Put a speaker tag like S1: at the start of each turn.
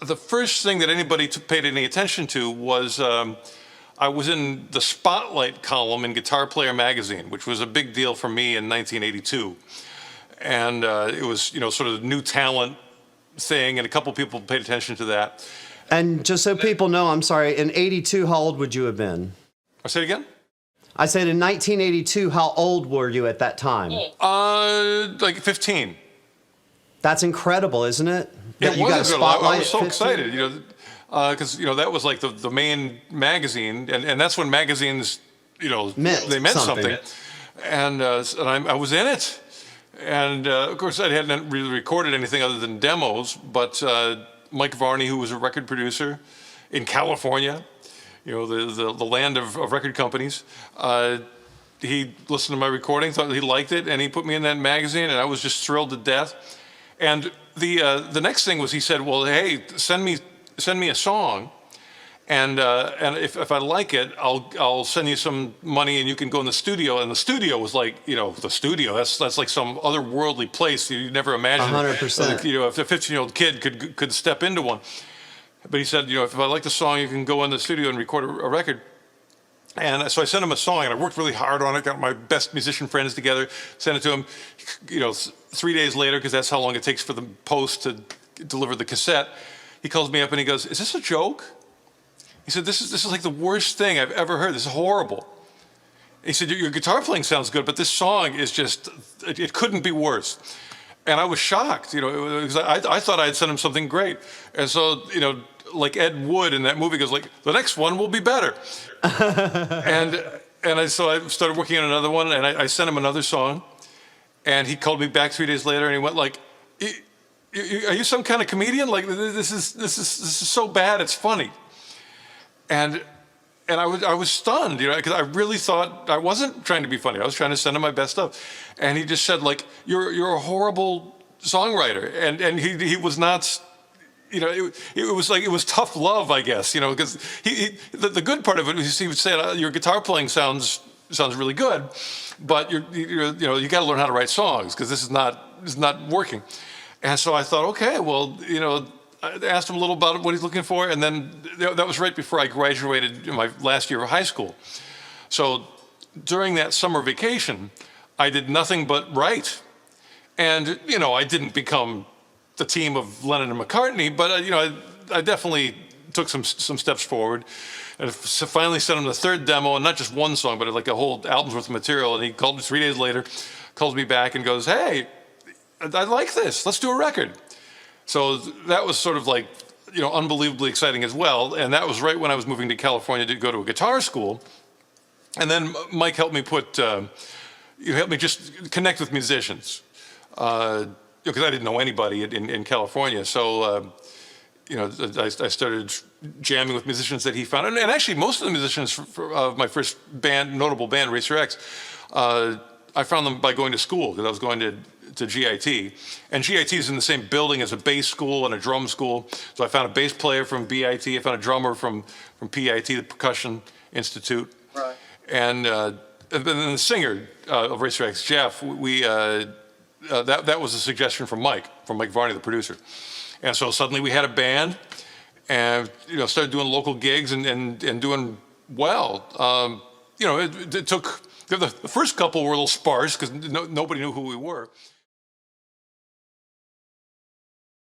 S1: the first thing that anybody paid any attention to was I was in the Spotlight column in Guitar Player magazine, which was a big deal for me in 1982. And it was, you know, sort of a new talent thing, and a couple people paid attention to that.
S2: And just so people know, I'm sorry, in 82, how old would you have been?
S1: I say it again?
S2: I said in 1982, how old were you at that time?
S1: Like 15.
S2: That's incredible, isn't it? That
S1: It
S2: you got a
S1: was.
S2: spotlight
S1: I was so
S2: 15?
S1: excited, you know, because, you know, that was like the main magazine, and that's when magazines, you know, they meant something. And I was in it. And of course, I hadn't really recorded anything other than demos, but Mike Varney, who was a record producer in California, you know, the land of record companies, he listened to my recording, thought he liked it, and he put me in that magazine, and I was just thrilled to death. And the next thing was, he said, well, hey, send me a song, and if I like it, I'll send you some money and you can go in the studio. And the studio was like, you know, the studio, that's like some otherworldly place you never imagined.
S2: 100%.
S1: You know, if a 15-year-old kid could step into one. But he said, you know, if I like the song, you can go in the studio and record a record. And so I sent him a song, and I worked really hard on it, got my best musician friends together, sent it to him, you know, 3 days later, because that's how long it takes for the post to deliver the cassette. He calls me up and he goes, is this a joke? He said, this is like the worst thing I've ever heard. This is horrible. He said, your guitar playing sounds good, but this song is just, it couldn't be worse. And I was shocked, you know, because I thought I had sent him something great. And so, you know, like Ed Wood in that movie goes like, the next one will be better. So I started working on another one, and I sent him another song. And he called me back 3 days later, and he went like, are you some kind of comedian? Like, this is so bad, it's funny. And I was stunned, you know, because I really thought I wasn't trying to be funny. I was trying to send him my best stuff. And he just said, like, you're a horrible songwriter. And he was not, you know, it was like, it was tough love, I guess, you know, because the good part of it was he would say, your guitar playing sounds really good, but you know, you got to learn how to write songs, because this is not working. And so I thought, okay, well, you know, I asked him a little about what he's looking for, and then that was right before I graduated in my last year of high school. So during that summer vacation, I did nothing but write. And, you know, I didn't become the team of Lennon and McCartney, but, you know, I definitely took some steps forward. And finally sent him the third demo, and not just one song, but like a whole album's worth of material. And he called me 3 days later, calls me back and goes, hey, I like this, let's do a record. So that was sort of like, you know, unbelievably exciting as well. And that was right when I was moving to California to go to a guitar school. And then Mike helped me just connect with musicians, because I didn't know anybody in California. So, you know, I started jamming with musicians that he found. And actually, most of the musicians of my first notable band, Racer X, I found them by going to school, because I was going to GIT. And GIT is in the same building as a bass school and a drum school. So I found a bass player from BIT. I found a drummer from PIT, the Percussion Institute. Right. And then the singer of Racer X, Jeff, that was a suggestion from Mike Varney, the producer. And so suddenly we had a band, and, you know, started doing local gigs and doing well. You know, it took, the first couple were a little sparse, because nobody knew who we were.